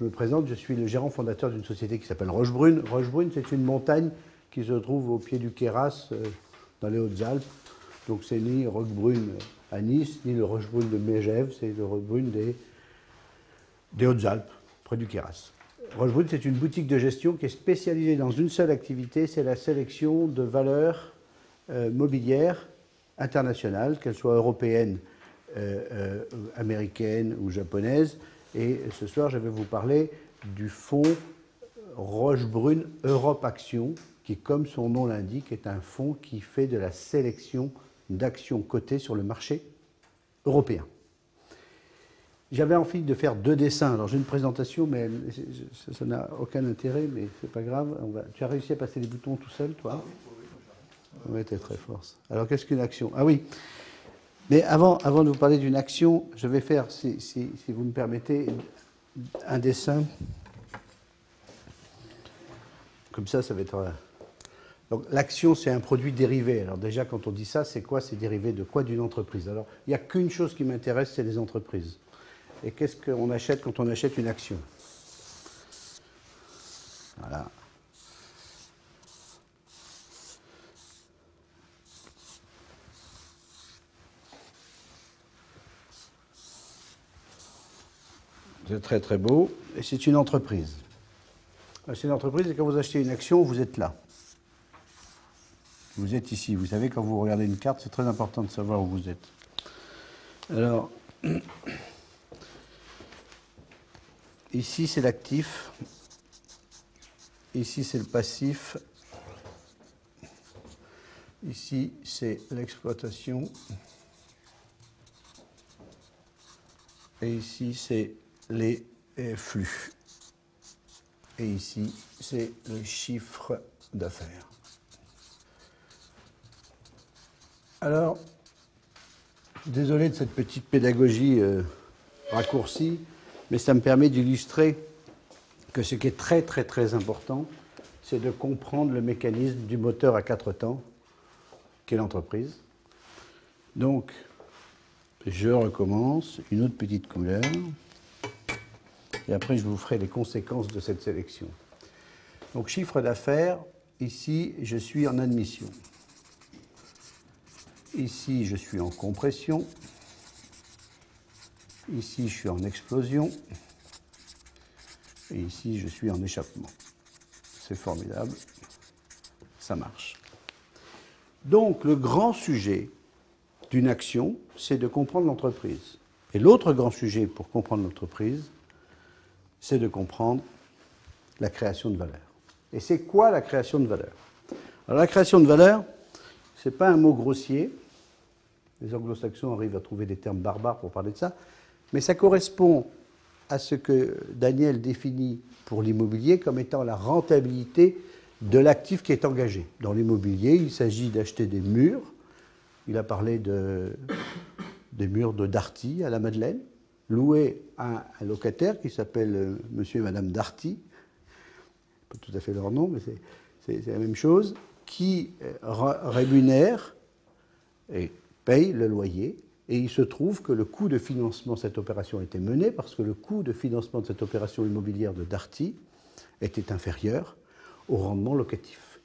je me présente, je suis le gérant fondateur d'une société qui s'appelle Rochebrune. Rochebrune, c'est une montagne qui se trouve au pied du Queyras, dans les Hautes-Alpes. Donc c'est ni Roquebrune à Nice, ni le Rochebrune de Megève, c'est le Rochebrune des Hautes-Alpes, près du Queyras. Rochebrune, c'est une boutique de gestion qui est spécialisée dans une seule activité, c'est la sélection de valeurs mobilières internationales, qu'elles soient européennes, américaines ou japonaises. Et ce soir, je vais vous parler du fonds Rochebrune Europe Action, qui, comme son nom l'indique, est un fonds qui fait de la sélection d'actions cotées sur le marché européen. J'avais envie de faire 2 dessins. Alors j'ai une présentation, mais ça n'a aucun intérêt, mais c'est pas grave. Tu as réussi à passer les boutons tout seul, toi? Oui, tu es très fort. Alors qu'est-ce qu'une action? Ah oui. Mais avant de vous parler d'une action, je vais faire, si vous me permettez, un dessin. Comme ça va être... Donc l'action, c'est un produit dérivé. Alors déjà, quand on dit ça, c'est quoi? C'est dérivé de quoi? D'une entreprise. Alors, il n'y a qu'une chose qui m'intéresse, c'est les entreprises. Et qu'est-ce qu'on achète quand on achète une action? Voilà. C'est très très beau. Et c'est une entreprise. C'est une entreprise et quand vous achetez une action, vous êtes là. Vous êtes ici. Vous savez, quand vous regardez une carte, c'est très important de savoir où vous êtes. Alors, ici c'est l'actif. Ici c'est le passif. Ici c'est l'exploitation. Et ici c'est les flux. Et ici c'est le chiffre d'affaires. Alors, désolé de cette petite pédagogie raccourcie, mais ça me permet d'illustrer que ce qui est très très très important, c'est de comprendre le mécanisme du moteur à 4 temps, qu'est l'entreprise. Donc, je recommence, une autre petite couleur, et après je vous ferai les conséquences de cette sélection. Donc, chiffre d'affaires, ici je suis en admission. Ici, je suis en compression. Ici, je suis en explosion. Et ici, je suis en échappement. C'est formidable. Ça marche. Donc, le grand sujet d'une action, c'est de comprendre l'entreprise. Et l'autre grand sujet pour comprendre l'entreprise, c'est de comprendre la création de valeur. Et c'est quoi la création de valeur? Alors, la création de valeur, ce n'est pas un mot grossier. Les anglo-saxons arrivent à trouver des termes barbares pour parler de ça. Mais ça correspond à ce que Daniel définit pour l'immobilier comme étant la rentabilité de l'actif qui est engagé. Dans l'immobilier, il s'agit d'acheter des murs. Il a parlé des murs de Darty à la Madeleine, loués à un locataire qui s'appelle Monsieur et Madame Darty. Pas tout à fait leur nom, mais c'est la même chose, qui rémunère et paye le loyer, et il se trouve que le coût de financement de cette opération a été mené parce que le coût de financement de cette opération immobilière de Darty était inférieur au rendement locatif.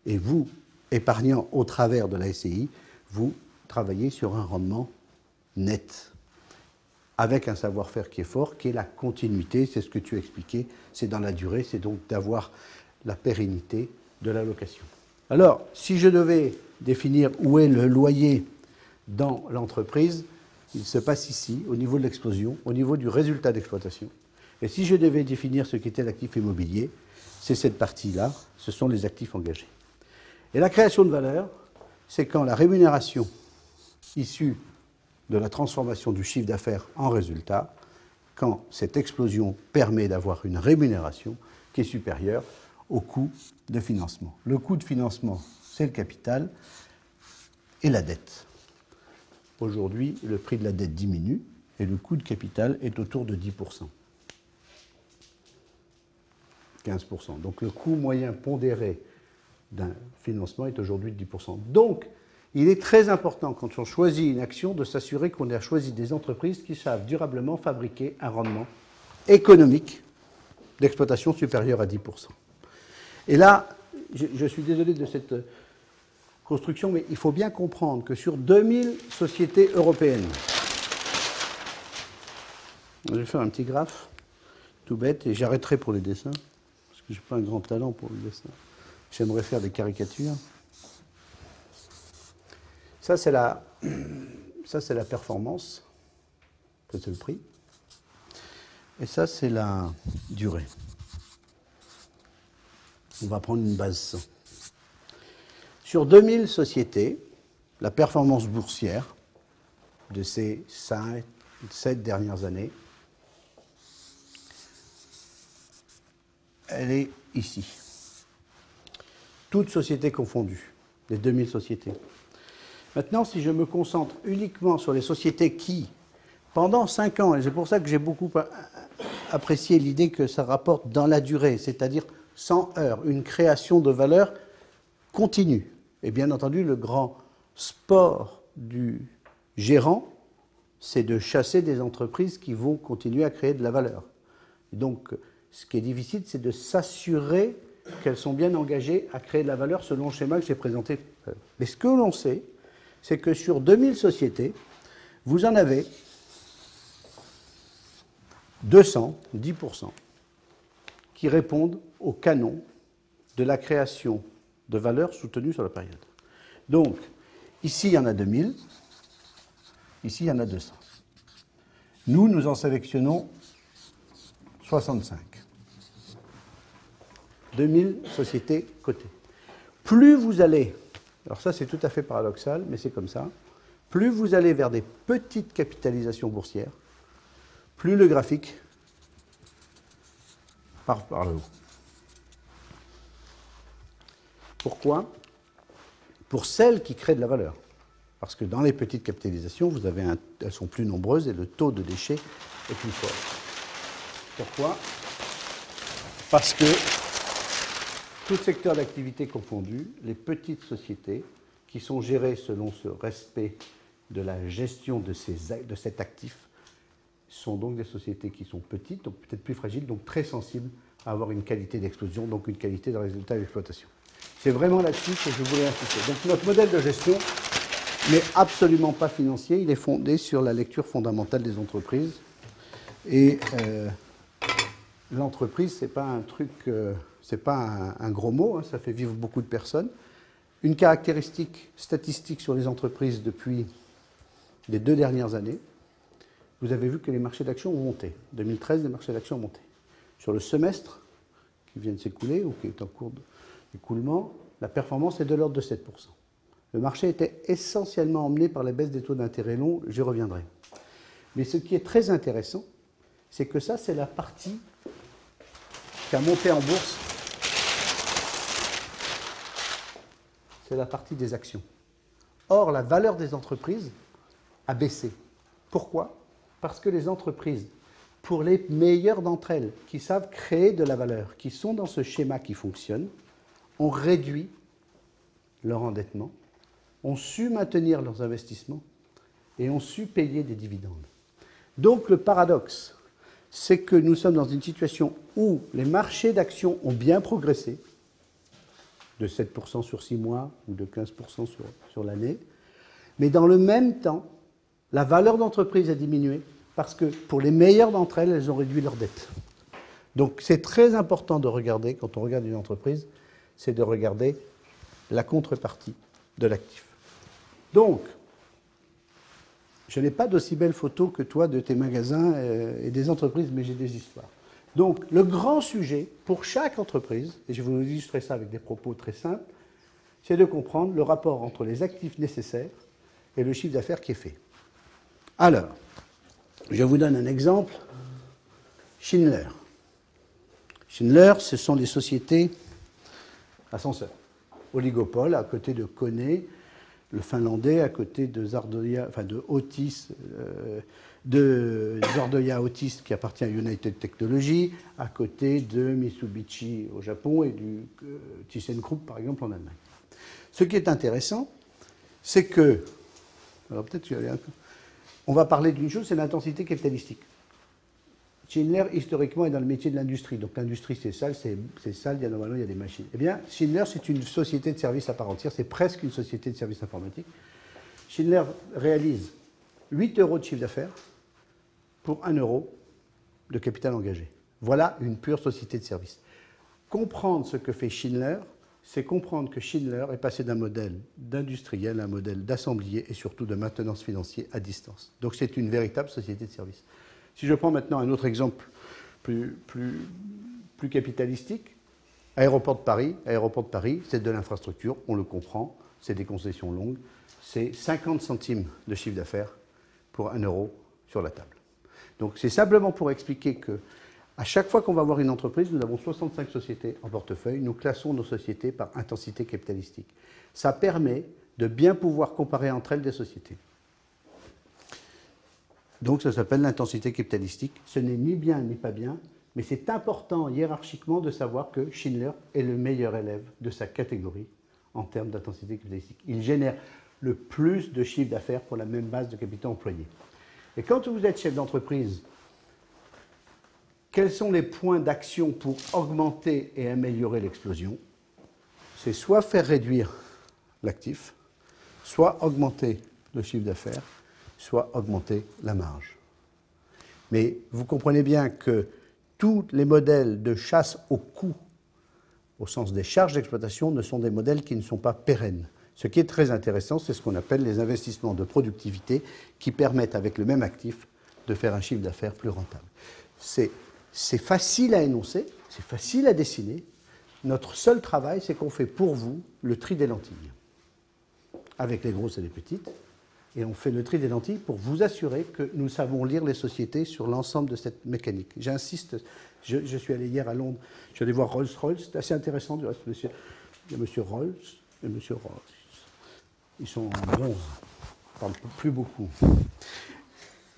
Et vous, épargnant au travers de la SCI, vous travaillez sur un rendement net, avec un savoir-faire qui est fort, qui est la continuité, c'est ce que tu expliquais, c'est dans la durée, c'est donc d'avoir la pérennité de la location. Alors, si je devais définir où est le loyer dans l'entreprise, il se passe ici, au niveau de l'explosion, au niveau du résultat d'exploitation. Et si je devais définir ce qu'était l'actif immobilier, c'est cette partie-là, ce sont les actifs engagés. Et la création de valeur, c'est quand la rémunération issue de la transformation du chiffre d'affaires en résultat, quand cette explosion permet d'avoir une rémunération qui est supérieure au coût de financement. Le coût de financement, c'est le capital et la dette. Aujourd'hui, le prix de la dette diminue et le coût de capital est autour de 10%. 15%. Donc le coût moyen pondéré d'un financement est aujourd'hui de 10%. Donc, il est très important, quand on choisit une action, de s'assurer qu'on a choisi des entreprises qui savent durablement fabriquer un rendement économique d'exploitation supérieur à 10%. Et là, je suis désolé de cette construction, mais il faut bien comprendre que sur 2000 sociétés européennes, je vais faire un petit graphe, tout bête, et j'arrêterai pour les dessins, parce que je n'ai pas un grand talent pour le dessin. J'aimerais faire des caricatures. Ça, c'est la performance. Ça, c'est le prix. Et ça, c'est la durée. On va prendre une base 100. Sur 2000 sociétés, la performance boursière de ces 7 dernières années, elle est ici. Toutes sociétés confondues, les 2000 sociétés. Maintenant, si je me concentre uniquement sur les sociétés qui, pendant 5 ans, et c'est pour ça que j'ai beaucoup apprécié l'idée que ça rapporte dans la durée, c'est-à-dire 100 heures, une création de valeur continue. Et bien entendu, le grand sport du gérant, c'est de chasser des entreprises qui vont continuer à créer de la valeur. Et donc, ce qui est difficile, c'est de s'assurer qu'elles sont bien engagées à créer de la valeur selon le schéma que j'ai présenté. Mais ce que l'on sait, c'est que sur 2000 sociétés, vous en avez 200, 10%, qui répondent au canon de la création de valeur soutenue sur la période. Donc, ici, il y en a 2000, ici, il y en a 200. Nous en sélectionnons 65. 2000 sociétés cotées. Plus vous allez, alors ça c'est tout à fait paradoxal, mais c'est comme ça, plus vous allez vers des petites capitalisations boursières, plus le graphique part par le haut. Pourquoi? Pour celles qui créent de la valeur. Parce que dans les petites capitalisations, elles sont plus nombreuses et le taux de déchets est plus fort. Pourquoi? Parce que, tout secteur d'activité confondu, les petites sociétés qui sont gérées selon ce respect de la gestion de cet actif sont donc des sociétés qui sont petites, donc peut-être plus fragiles, donc très sensibles à avoir une qualité d'explosion, donc une qualité de résultat d'exploitation. C'est vraiment là-dessus que je voulais insister. Donc notre modèle de gestion n'est absolument pas financier, il est fondé sur la lecture fondamentale des entreprises. Et l'entreprise, c'est pas un truc, c'est pas un gros mot, hein, ça fait vivre beaucoup de personnes. Une caractéristique statistique sur les entreprises depuis les 2 dernières années, vous avez vu que les marchés d'actions ont monté. 2013, les marchés d'actions ont monté. Sur le semestre qui vient de s'écouler, ou qui est en cours d'écoulement, la performance est de l'ordre de 7%. Le marché était essentiellement emmené par la baisse des taux d'intérêt longs, j'y reviendrai. Mais ce qui est très intéressant, c'est que ça, c'est la partie qui a monté en bourse. C'est la partie des actions. Or, la valeur des entreprises a baissé. Pourquoi? Parce que les entreprises, pour les meilleures d'entre elles, qui savent créer de la valeur, qui sont dans ce schéma qui fonctionne, ont réduit leur endettement, ont su maintenir leurs investissements et ont su payer des dividendes. Donc le paradoxe, c'est que nous sommes dans une situation où les marchés d'actions ont bien progressé, de 7% sur 6 mois ou de 15% sur l'année, mais dans le même temps, la valeur d'entreprise a diminué parce que pour les meilleures d'entre elles, elles ont réduit leur dette. Donc c'est très important de regarder, quand on regarde une entreprise, c'est de regarder la contrepartie de l'actif. Donc, je n'ai pas d'aussi belle photo que toi de tes magasins et des entreprises, mais j'ai des histoires. Donc, le grand sujet pour chaque entreprise, et je vais vous illustrer ça avec des propos très simples, c'est de comprendre le rapport entre les actifs nécessaires et le chiffre d'affaires qui est fait. Alors, je vous donne un exemple. Schindler. Schindler, ce sont des sociétés ascenseurs. Oligopole, à côté de Kone, le finlandais, à côté de Zardoya, enfin de Otis, de Zardoya Otis qui appartient à United Technologies, à côté de Mitsubishi au Japon et du ThyssenKrupp par exemple en Allemagne. Ce qui est intéressant, c'est que, alors peut-être on va parler d'une chose, c'est l'intensité capitalistique. Schindler, historiquement, est dans le métier de l'industrie. Donc l'industrie, c'est sale, normalement, il y a des machines. Eh bien, Schindler, c'est une société de services à part entière, c'est presque une société de services informatiques. Schindler réalise 8 euros de chiffre d'affaires pour 1 euro de capital engagé. Voilà une pure société de services. Comprendre ce que fait Schindler, c'est comprendre que Schindler est passé d'un modèle d'industriel à un modèle d'assemblier et surtout de maintenance financière à distance. Donc c'est une véritable société de services. Si je prends maintenant un autre exemple plus capitalistique, Aéroport de Paris, c'est de l'infrastructure, on le comprend, c'est des concessions longues, c'est 50 centimes de chiffre d'affaires pour 1 euro sur la table. Donc c'est simplement pour expliquer que à chaque fois qu'on va avoir une entreprise, nous avons 65 sociétés en portefeuille, nous classons nos sociétés par intensité capitalistique. Ça permet de bien pouvoir comparer entre elles des sociétés. Donc ça s'appelle l'intensité capitalistique. Ce n'est ni bien ni pas bien, mais c'est important hiérarchiquement de savoir que Schindler est le meilleur élève de sa catégorie en termes d'intensité capitalistique. Il génère le plus de chiffre d'affaires pour la même base de capitaux employés. Et quand vous êtes chef d'entreprise, quels sont les points d'action pour augmenter et améliorer l'explosion? C'est soit faire réduire l'actif, soit augmenter le chiffre d'affaires, soit augmenter la marge. Mais vous comprenez bien que tous les modèles de chasse au coût, au sens des charges d'exploitation, ne sont des modèles qui ne sont pas pérennes. Ce qui est très intéressant, c'est ce qu'on appelle les investissements de productivité qui permettent, avec le même actif, de faire un chiffre d'affaires plus rentable. C'est facile à énoncer, c'est facile à dessiner. Notre seul travail, c'est qu'on fait pour vous le tri des lentilles, avec les grosses et les petites. Et on fait le tri des lentilles pour vous assurer que nous savons lire les sociétés sur l'ensemble de cette mécanique. J'insiste, je suis allé hier à Londres, je suis allé voir Rolls-Royce, c'est assez intéressant du reste. Il y a M. Rolls et M. Rolls. Ils sont bons, on ne parle plus beaucoup.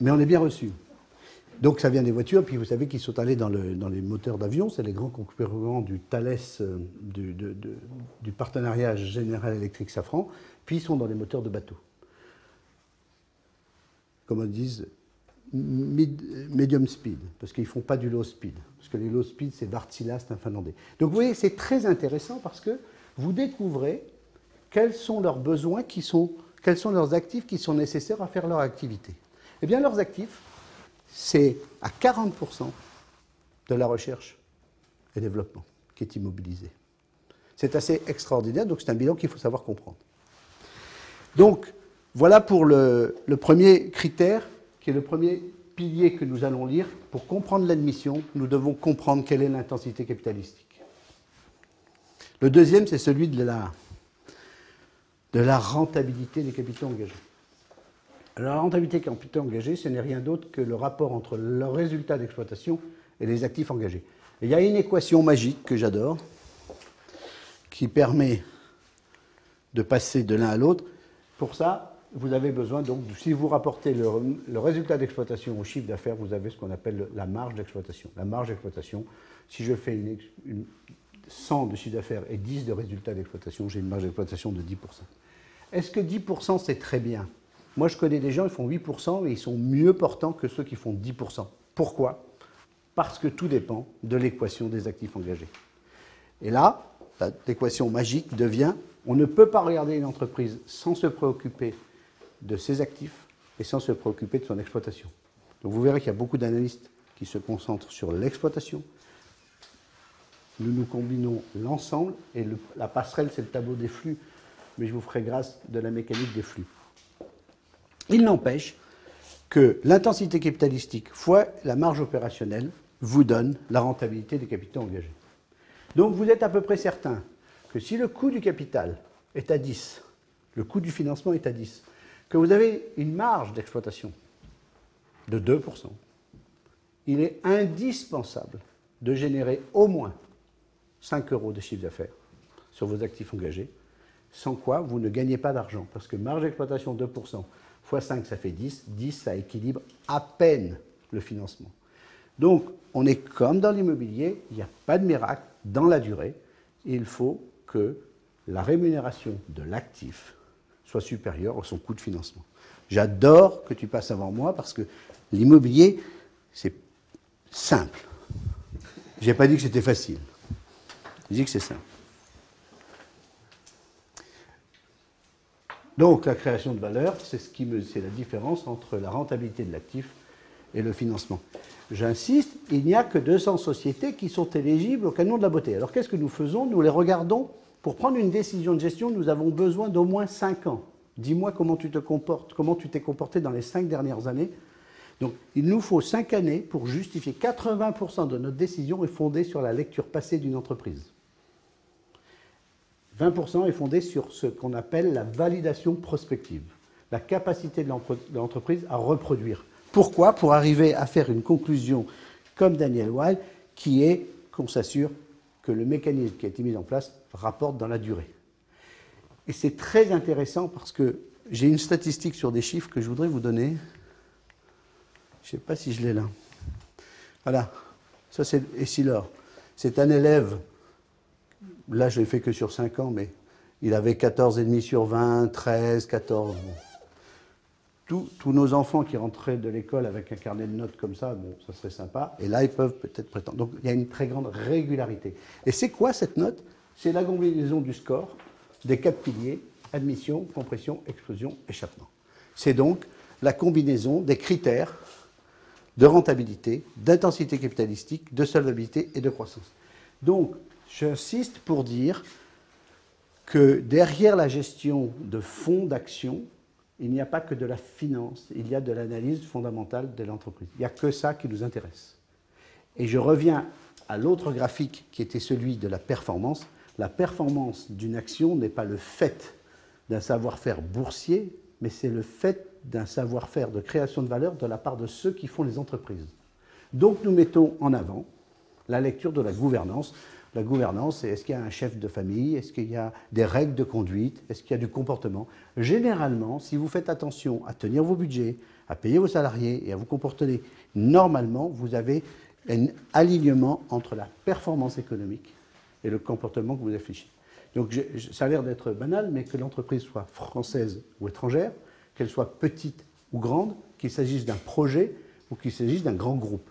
Mais on est bien reçus. Donc ça vient des voitures, puis vous savez qu'ils sont allés dans les moteurs d'avion, c'est les grands concurrents du Thales, du partenariat General Electric Safran, puis ils sont dans les moteurs de bateaux. Comme on dit, medium speed, parce qu'ils ne font pas du low speed. Parce que les low speed, c'est Wärtsilä, c'est un Finlandais. Donc vous voyez, c'est très intéressant parce que vous découvrez quels sont leurs besoins, quels sont leurs actifs qui sont nécessaires à faire leur activité. Eh bien, leurs actifs, c'est à 40% de la recherche et développement qui est immobilisé. C'est assez extraordinaire, donc c'est un bilan qu'il faut savoir comprendre. Donc, voilà pour le premier critère, qui est le premier pilier que nous allons lire. Pour comprendre l'admission, nous devons comprendre quelle est l'intensité capitalistique. Le deuxième, c'est celui de la rentabilité des capitaux engagés. Alors, la rentabilité des capitaux engagés, ce n'est rien d'autre que le rapport entre le résultat d'exploitation et les actifs engagés. Et il y a une équation magique que j'adore, qui permet de passer de l'un à l'autre. Pour ça, vous avez besoin, donc, si vous rapportez le résultat d'exploitation au chiffre d'affaires, vous avez ce qu'on appelle la marge d'exploitation. La marge d'exploitation, si je fais 100 de chiffre d'affaires et 10 de résultat d'exploitation, j'ai une marge d'exploitation de 10%. Est-ce que 10% c'est très bien? Moi, je connais des gens, ils font 8% et ils sont mieux portants que ceux qui font 10%. Pourquoi? Parce que tout dépend de l'équation des actifs engagés. Et là, l'équation magique devient, on ne peut pas regarder une entreprise sans se préoccuper de ses actifs et sans se préoccuper de son exploitation. Donc vous verrez qu'il y a beaucoup d'analystes qui se concentrent sur l'exploitation. Nous combinons l'ensemble et la passerelle, c'est le tableau des flux, mais je vous ferai grâce de la mécanique des flux. Il n'empêche que l'intensité capitalistique fois la marge opérationnelle vous donne la rentabilité des capitaux engagés. Donc vous êtes à peu près certain que si le coût du capital est à 10, le coût du financement est à 10, que vous avez une marge d'exploitation de 2%, il est indispensable de générer au moins 5 euros de chiffre d'affaires sur vos actifs engagés, sans quoi vous ne gagnez pas d'argent. Parce que marge d'exploitation 2%, fois 5, ça fait 10. 10, ça équilibre à peine le financement. Donc, on est comme dans l'immobilier, il n'y a pas de miracle dans la durée. Il faut que la rémunération de l'actif soit supérieure à son coût de financement. J'adore que tu passes avant moi parce que l'immobilier, simple. Je n'ai pas dit que c'était facile. Je dis que c'est simple. Donc, la création de valeur, c'est la différence entre la rentabilité de l'actif et le financement. J'insiste, il n'y a que 200 sociétés qui sont éligibles au canon de la beauté. Alors, qu'est-ce que nous faisons? Nous les regardons. Pour prendre une décision de gestion, nous avons besoin d'au moins 5 ans. Dis-moi comment tu te comportes, comment tu t'es comporté dans les 5 dernières années. Donc, il nous faut 5 années pour justifier. 80% de notre décision est fondée sur la lecture passée d'une entreprise. 20% est fondé sur ce qu'on appelle la validation prospective, la capacité de l'entreprise à reproduire. Pourquoi? Pour arriver à faire une conclusion comme Daniel Weil, qui est qu'on s'assure que le mécanisme qui a été mis en place rapporte dans la durée. Et c'est très intéressant parce que j'ai une statistique sur des chiffres que je voudrais vous donner. Je ne sais pas si je l'ai là. Voilà, ça c'est Essilor. C'est un élève, là je l'ai fait que sur 5 ans, mais il avait 14,5 sur 20, 13, 14. Tous nos enfants qui rentraient de l'école avec un carnet de notes comme ça, bon, ça serait sympa. Et là, ils peuvent peut-être prétendre. Donc, il y a une très grande régularité. Et c'est quoi cette note? C'est la combinaison du score des 4 piliers, admission, compression, explosion, échappement. C'est donc la combinaison des critères de rentabilité, d'intensité capitalistique, de solvabilité et de croissance. Donc, j'insiste pour dire que derrière la gestion de fonds d'action, il n'y a pas que de la finance, il y a de l'analyse fondamentale de l'entreprise. Il n'y a que ça qui nous intéresse. Et je reviens à l'autre graphique qui était celui de la performance. La performance d'une action n'est pas le fait d'un savoir-faire boursier, mais c'est le fait d'un savoir-faire de création de valeur de la part de ceux qui font les entreprises. Donc nous mettons en avant la lecture de la gouvernance. La gouvernance, c'est est-ce qu'il y a un chef de famille? Est-ce qu'il y a des règles de conduite? Est-ce qu'il y a du comportement? Généralement, si vous faites attention à tenir vos budgets, à payer vos salariés et à vous comporter normalement, vous avez un alignement entre la performance économique et le comportement que vous affichez. Donc ça a l'air d'être banal, mais que l'entreprise soit française ou étrangère, qu'elle soit petite ou grande, qu'il s'agisse d'un projet ou qu'il s'agisse d'un grand groupe.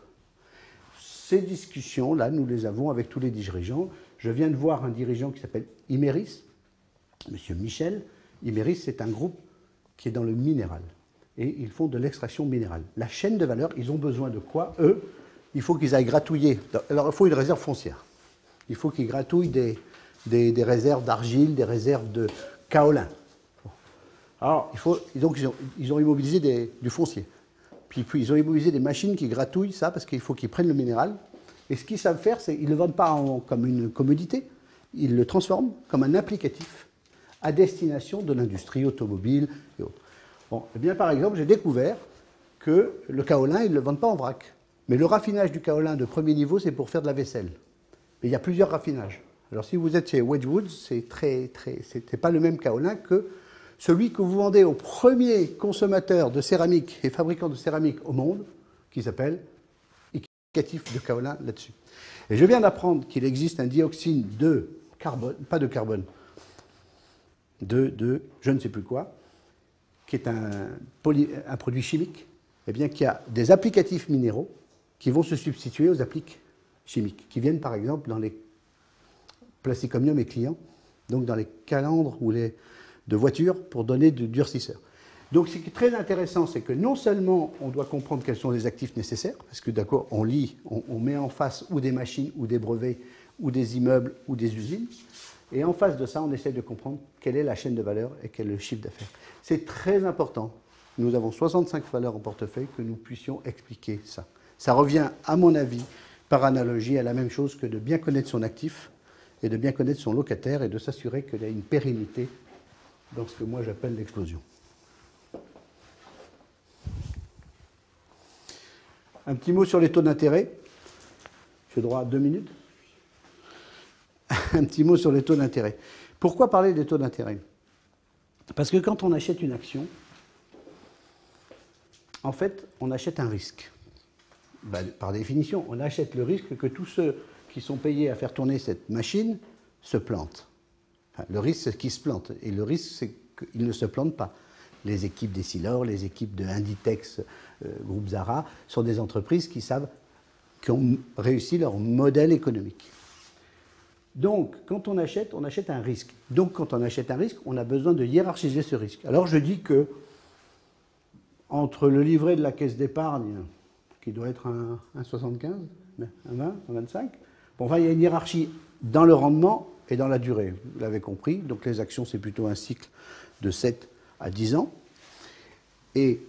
Ces discussions-là, nous les avons avec tous les dirigeants. Je viens de voir un dirigeant qui s'appelle Imerys, M. Michel. Imerys, c'est un groupe qui est dans le minéral. Et ils font de l'extraction minérale. La chaîne de valeur, ils ont besoin de quoi? Eux, il faut qu'ils aillent gratouiller. Alors, il faut une réserve foncière. Il faut qu'ils gratouillent des réserves d'argile, des réserves de kaolin. Alors, donc, ils ont immobilisé du foncier. Puis ils ont immobilisé des machines qui gratouillent ça parce qu'il faut qu'ils prennent le minéral. Et ce qu'ils savent faire, c'est qu'ils ne le vendent pas comme une commodité, ils le transforment comme un applicatif à destination de l'industrie automobile et autres. Bon, eh bien, par exemple, j'ai découvert que le kaolin, ils ne le vendent pas en vrac. Mais le raffinage du kaolin de premier niveau, c'est pour faire de la vaisselle. Mais il y a plusieurs raffinages. Alors si vous êtes chez Wedgwood, c'est pas le même kaolin que celui que vous vendez au premier consommateur de céramique et fabricant de céramique au monde, qui s'appelle indicatif de kaolin là-dessus. Et je viens d'apprendre qu'il existe un dioxyde de carbone, pas de carbone, de je ne sais plus quoi, qui est un produit chimique, eh bien, qui a des applicatifs minéraux qui vont se substituer aux appliques chimiques, qui viennent par exemple dans les Plasticomium et clients, donc dans les calandres ou de voitures pour donner du durcisseur. Donc ce qui est très intéressant, c'est que non seulement on doit comprendre quels sont les actifs nécessaires, parce que d'accord, on lit, on met en face ou des machines, ou des brevets, ou des immeubles, ou des usines, et en face de ça, on essaie de comprendre quelle est la chaîne de valeur et quel est le chiffre d'affaires. C'est très important. Nous avons 65 valeurs en portefeuille, que nous puissions expliquer ça. Ça revient, à mon avis, par analogie, à la même chose que de bien connaître son actif et de bien connaître son locataire et de s'assurer qu'il y a une pérennité dans ce que moi j'appelle l'explosion. Un petit mot sur les taux d'intérêt. J'ai droit à 2 minutes. Un petit mot sur les taux d'intérêt. Pourquoi parler des taux d'intérêt? Parce que quand on achète une action, en fait, on achète un risque. Par définition, on achète le risque que tous ceux qui sont payés à faire tourner cette machine se plantent. Enfin, le risque, c'est qu'ils se plantent. Et le risque, c'est qu'ils ne se plantent pas. Les équipes d'Essilor, les équipes de Inditex, Groupe Zara, sont des entreprises qui savent qui ont réussi leur modèle économique. Donc, quand on achète un risque. Donc, quand on achète un risque, on a besoin de hiérarchiser ce risque. Alors, je dis que entre le livret de la caisse d'épargne, qui doit être un 75, un 20, un 25, bon, enfin, il y a une hiérarchie dans le rendement et dans la durée. Vous l'avez compris. Donc, les actions, c'est plutôt un cycle de 7 à 10 ans. Et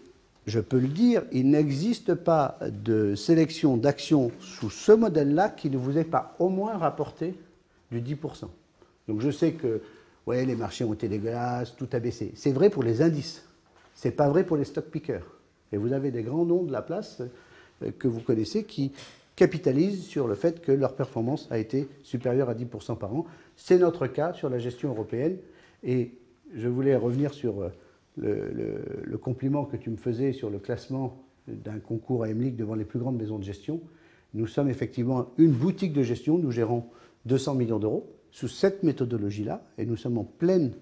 je peux le dire, il n'existe pas de sélection d'actions sous ce modèle-là qui ne vous ait pas au moins rapporté du 10%. Donc je sais que ouais, les marchés ont été dégueulasses, tout a baissé. C'est vrai pour les indices. Ce n'est pas vrai pour les stock pickers. Et vous avez des grands noms de la place que vous connaissez qui capitalisent sur le fait que leur performance a été supérieure à 10% par an. C'est notre cas sur la gestion européenne. Et je voulais revenir sur le compliment que tu me faisais sur le classement d'un concours à Emlich devant les plus grandes maisons de gestion. Nous sommes effectivement une boutique de gestion. Nous gérons 200 millions d'euros sous cette méthodologie-là. Et nous sommes en pleine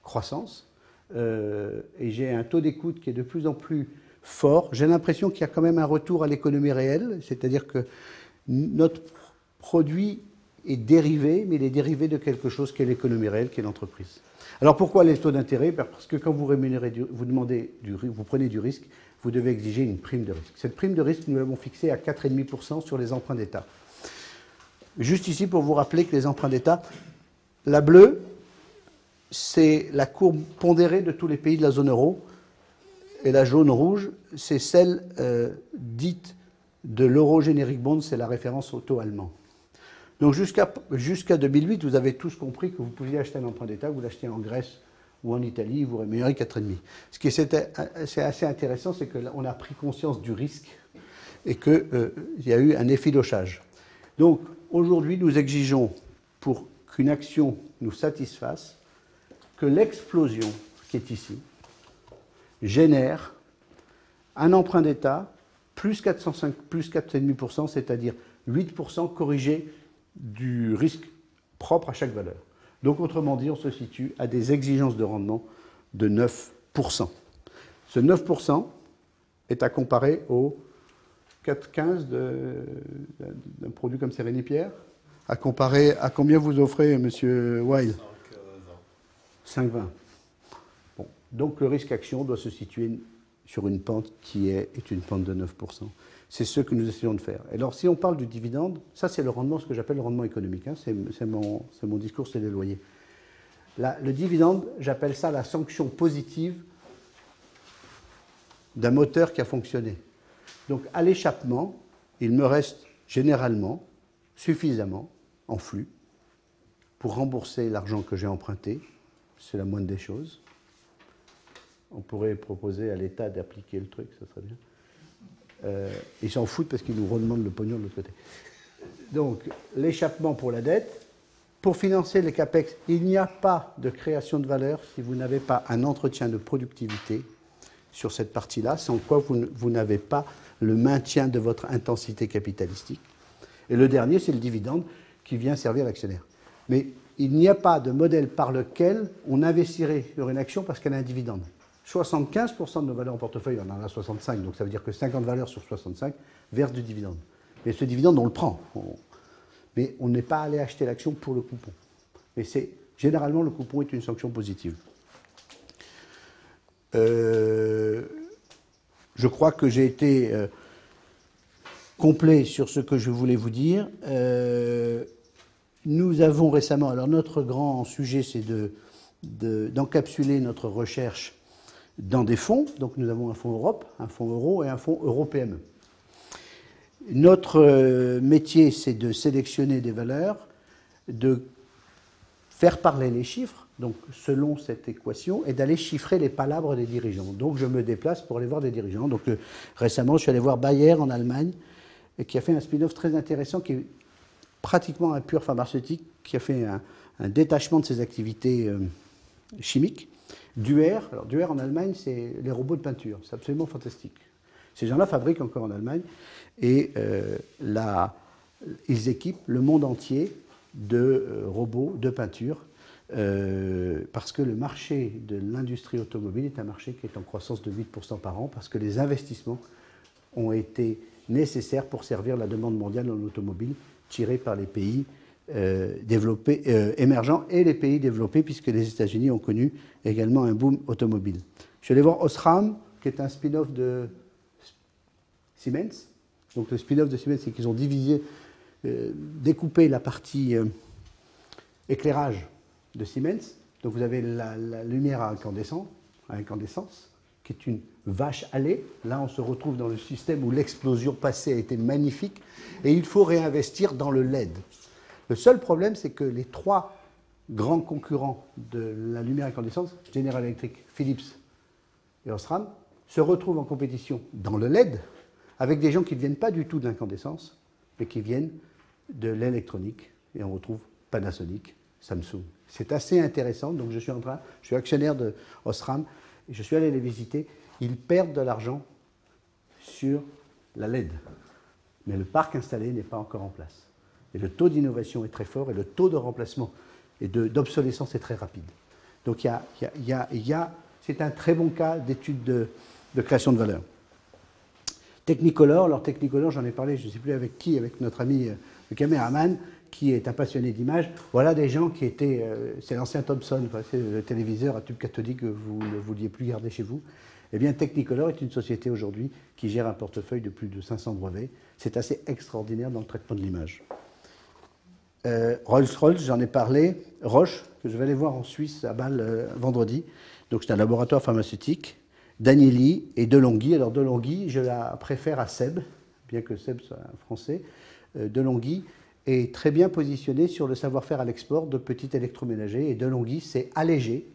croissance. Et j'ai un taux d'écoute qui est de plus en plus fort. J'ai l'impression qu'il y a quand même un retour à l'économie réelle. C'est-à-dire que notre produit est dérivé, mais il est dérivé de quelque chose qui est l'économie réelle, qui est l'entreprise. Alors pourquoi les taux d'intérêt? Parce que quand vous rémunérez, vous prenez du risque, vous devez exiger une prime de risque. Cette prime de risque, nous l'avons fixée à 4,5% sur les emprunts d'État. Juste ici pour vous rappeler que les emprunts d'État, la bleue, c'est la courbe pondérée de tous les pays de la zone euro, et la jaune-rouge, c'est celle dite de l'euro générique bond, c'est la référence au taux allemand. Donc jusqu'à 2008, vous avez tous compris que vous pouviez acheter un emprunt d'État, vous l'achetiez en Grèce ou en Italie, vous rémunérez 4,5. Ce qui est assez intéressant, c'est qu'on a pris conscience du risque et qu'il y a eu un effilochage. Donc aujourd'hui, nous exigeons, pour qu'une action nous satisfasse, que l'explosion qui est ici génère un emprunt d'État plus 4,5%, c'est-à-dire 8% corrigé du risque propre à chaque valeur. Donc, autrement dit, on se situe à des exigences de rendement de 9%. Ce 9% est à comparer au 4,15 d'un produit comme Sérénie-Pierre, à comparer à combien vous offrez, M. Weil? 5,20. Bon. Donc, le risque action doit se situer sur une pente qui est une pente de 9%. C'est ce que nous essayons de faire. Et alors, si on parle du dividende, ça c'est le rendement, ce que j'appelle le rendement économique. Hein, c'est mon discours, c'est les loyers. Là, le dividende, j'appelle ça la sanction positive d'un moteur qui a fonctionné. Donc, à l'échappement, il me reste généralement suffisamment en flux pour rembourser l'argent que j'ai emprunté. C'est la moindre des choses. On pourrait proposer à l'État d'appliquer le truc, ça serait bien. Ils s'en foutent parce qu'ils nous redemandent le pognon de l'autre côté. Donc, l'échappement pour la dette. Pour financer les CAPEX, il n'y a pas de création de valeur si vous n'avez pas un entretien de productivité sur cette partie-là, sans quoi vous n'avez pas le maintien de votre intensité capitalistique. Et le dernier, c'est le dividende qui vient servir l'actionnaire. Mais il n'y a pas de modèle par lequel on investirait sur une action parce qu'elle a un dividende. 75% de nos valeurs en portefeuille, on en a 65, donc ça veut dire que 50 valeurs sur 65 versent du dividende. Et ce dividende, on le prend. Mais on n'est pas allé acheter l'action pour le coupon. Mais généralement, le coupon est une sanction positive. Je crois que j'ai été complet sur ce que je voulais vous dire. Nous avons récemment, alors notre grand sujet, c'est d'encapsuler notre recherche dans des fonds. Donc nous avons un fonds Europe, un fonds Euro et un fonds Euro-PME. Notre métier, c'est de sélectionner des valeurs, de faire parler les chiffres, donc selon cette équation, et d'aller chiffrer les palabres des dirigeants. Donc je me déplace pour aller voir des dirigeants. Donc récemment, je suis allé voir Bayer en Allemagne, qui a fait un spin-off très intéressant, qui est pratiquement un pur pharmaceutique, qui a fait un détachement de ses activités chimiques. Duer, alors Duer en Allemagne, c'est les robots de peinture. C'est absolument fantastique. Ces gens-là fabriquent encore en Allemagne et ils équipent le monde entier de robots de peinture parce que le marché de l'industrie automobile est un marché qui est en croissance de 8% par an parce que les investissements ont été nécessaires pour servir la demande mondiale en automobile tirée par les pays développés, émergents et les pays développés, puisque les États-Unis ont connu également un boom automobile. Je suis allé voir Osram, qui est un spin-off de Siemens. Donc le spin-off de Siemens, c'est qu'ils ont divisé, découpé la partie éclairage de Siemens. Donc vous avez la lumière à incandescence, qui est une vache à lait. Là, on se retrouve dans le système où l'explosion passée a été magnifique, et il faut réinvestir dans le LED. Le seul problème, c'est que les trois grands concurrents de la lumière à incandescence, General Electric, Philips et Osram, se retrouvent en compétition dans le LED avec des gens qui ne viennent pas du tout de l'incandescence, mais qui viennent de l'électronique. Et on retrouve Panasonic, Samsung. C'est assez intéressant. Donc je suis actionnaire de Osram, et je suis allé les visiter. Ils perdent de l'argent sur la LED, mais le parc installé n'est pas encore en place. Et le taux d'innovation est très fort, et le taux de remplacement et d'obsolescence est très rapide. Donc c'est un très bon cas d'étude de création de valeur. Technicolor, alors Technicolor, j'en ai parlé, je ne sais plus avec qui, avec notre ami le caméraman, qui est un passionné d'image. Voilà des gens qui étaient, c'est l'ancien Thomson, c'est le téléviseur à tube cathodique que vous ne vouliez plus garder chez vous. Eh bien, Technicolor est une société aujourd'hui qui gère un portefeuille de plus de 500 brevets. C'est assez extraordinaire dans le traitement de l'image. Rolls-Royce, j'en ai parlé. Roche, que je vais aller voir en Suisse, à Bâle, vendredi. Donc, c'est un laboratoire pharmaceutique. Danieli et Delonghi. Alors, Delonghi, je la préfère à Seb, bien que Seb soit un Français. Delonghi est très bien positionné sur le savoir-faire à l'export de petits électroménagers. Et Delonghi, c'est allégé.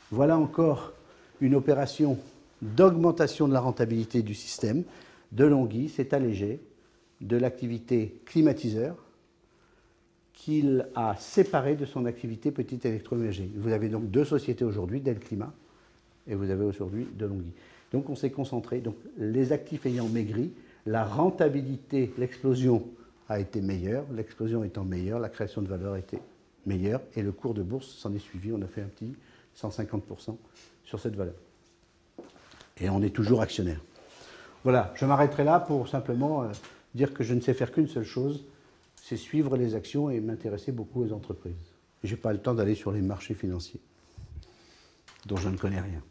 Voilà encore une opération d'augmentation de la rentabilité du système. Delonghi, c'est allégé de l'activité climatiseur qu'il a séparé de son activité petit électroménager. Vous avez donc deux sociétés aujourd'hui, Delclimat, et vous avez aujourd'hui Delonghi. Donc on s'est concentré, donc les actifs ayant maigri, la rentabilité, l'explosion a été meilleure, l'explosion étant meilleure, la création de valeur a été meilleure, et le cours de bourse s'en est suivi, on a fait un petit 150% sur cette valeur. Et on est toujours actionnaire. Voilà, je m'arrêterai là pour simplement dire que je ne sais faire qu'une seule chose, c'est suivre les actions et m'intéresser beaucoup aux entreprises. Je n'ai pas le temps d'aller sur les marchés financiers, dont je ne connais rien.